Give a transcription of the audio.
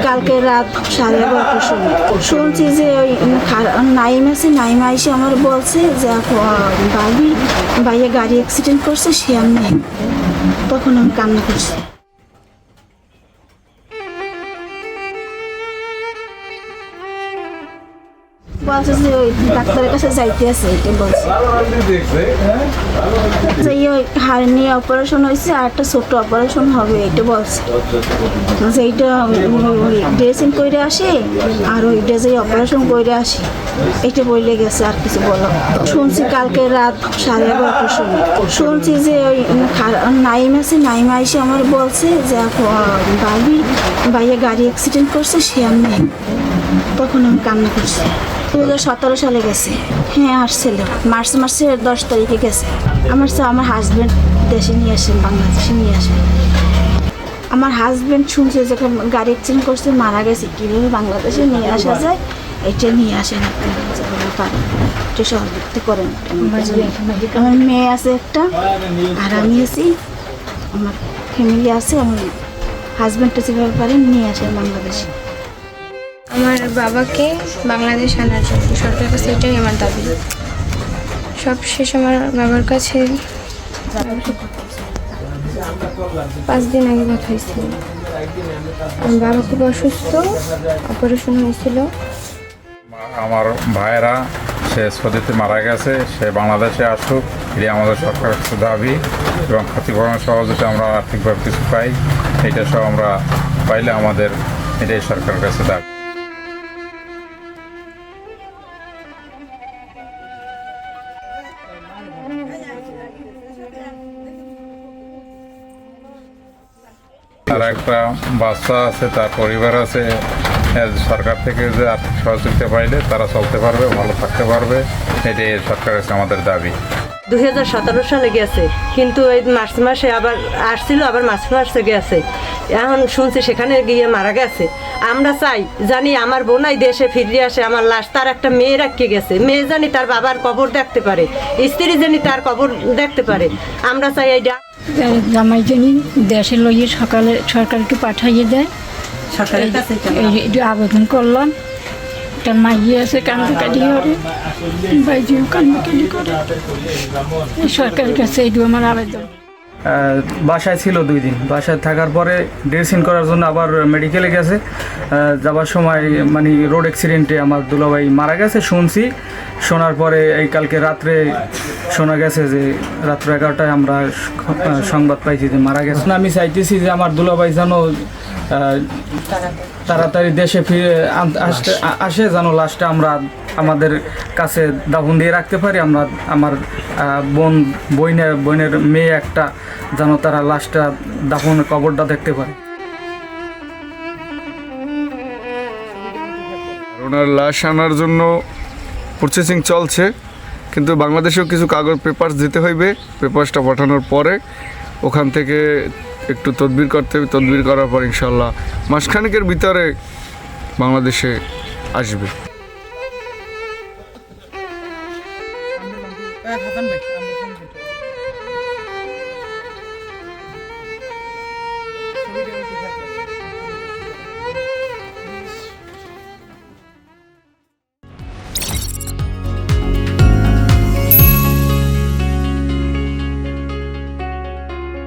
কালকে রাত 11:30টার সময় শুনছি যে ওই নাইম আছে, নাইমা এসে আমার বলছে যে ভাইয়া গাড়ি অ্যাক্সিডেন্ট করছে, সে আর নেই। তখন আমি কান্না করছি। বলছে যে ওই ডাক্তারের কাছে যাইতে আছে, এটা বলছে যে ওই হাড় নিয়ে অপারেশন হয়েছে আর একটা ছোট্ট অপারেশন হবে, এটা বলছে যে এইটা ড্রেসিং করে আসি আর ওই ড্রেসে অপারেশন করে আসি, এটা বলে গেছে। আর কিছু বলো শুনছি কালকে রাত 11:30টার সময় শুনছি যে ওই নাইম আছে, নাইমা এসে আমার বলছে যে ভাইয়া গাড়ি অ্যাক্সিডেন্ট করছে, সে আর নেই। তখন আমি কান্না করছি। 2017 সালে গেছে। হ্যাঁ আসছিল, মার্চের 10 তারিখে গেছে। আমার হাজব্যান্ড দেশে নিয়ে আসেন, বাংলাদেশে নিয়ে আসেন। আমার হাজব্যান্ড শুনছে যে গাড়ি অ্যাক্সিডেন্ট করছে, মারা গেছে, কীভাবে বাংলাদেশে নিয়ে আসা যায় এটা নিয়ে আসেন আপনারা, যেভাবে পারেন একটু সহযোগিতা করেন। আমার মেয়ে আছে একটা, আর আমি আছি, আমার ফ্যামিলি আছে। আমার হাজব্যান্ডটা যেভাবে পারেন নিয়ে আসেন বাংলাদেশে। আমার বাবাকে বাংলাদেশ আনার জন্য সরকারের কাছে এটাই আমার দাবি। সবশেষ আমার বাবার কাছে 5 দিন আগে কথা হয়েছিল। আমার বাবা খুব অসুস্থ, অপারেশন হয়েছিল। আমার ভাইয়েরা সে সৌদিতে মারা গেছে, সে বাংলাদেশে আসুক, এটি আমাদের সরকারের কাছে দাবি। এবং ক্ষতিপূরণ সহ যদি আমরা আর্থিকভাবে কিছু পাই, এটা সহ আমরা পাইলে আমাদের এটাই সরকারের কাছে দাবি। তার একটা বাচ্চা আছে, তার পরিবার আছে। সরকার থেকে যে আর্থিক সহযোগিতা পাইলে তারা চলতে পারবে, ভালো থাকতে পারবে, এটাই সরকারের কাছে আমাদের দাবি। 2017 সালে গেছে, কিন্তু এই মার্চ মাসে আবার আসছিল, আবার মার্চ মাসে গেছে। এখন শুনছি সেখানে গিয়ে মারা গেছে। আমরা চাই জানি আমার বোনাই দেশে ফিরে আসে, আমার লাশ তার একটা মেয়ে রাখতে গেছে, মেয়ে জানি তার বাবার কবর দেখতে পারে, স্ত্রী জানি তার কবর দেখতে পারে। আমরা চাই এইটা জামাই জানি দেশে লইয়ে সকালে সরকার একটু পাঠাইয়ে দেয়, সরকারের কাছে একটু আবেদন করলাম। তার মাইয়ে আছে, কান্দাকাটি করে, বাইজিও কান্দাকাটি করে, সরকারের কাছে এইটু আমার আবেদন। বাসায় ছিল 2 দিন, বাসায় থাকার পরে ড্রেসিং করার জন্য আবার মেডিকেলে গেছে। যাবার সময় মানে রোড অ্যাক্সিডেন্টে আমার দুলাভাই মারা গেছে শুনছি। শোনার পরে এই কালকে রাত্রে শোনা গেছে যে রাত্র 11টায় আমরা সংবাদ পাইছি যে মারা গেছে। আমি চাইতেছি যে আমার দুলাভাই যেন তাড়াতাড়ি দেশে ফিরে আসে, যেন লাশটা আমরা আমাদের কাছে দাফন দিয়ে রাখতে পারি। আমরা আমার বোনের মেয়ে একটা, যেন তারা লাশটা দাফনের কবরটা দেখতে পারে। ওনার লাশ আনার জন্য প্রসেসিং চলছে, কিন্তু বাংলাদেশেও কিছু কাগজ পেপারস দিতে হইবে। পেপারসটা পাঠানোর পরে ওখান থেকে একটু তদবির করতে হবে, তদবির করার পর ইনশাল্লাহ মাসখানেকের ভিতরে বাংলাদেশে আসবে। ছবিটা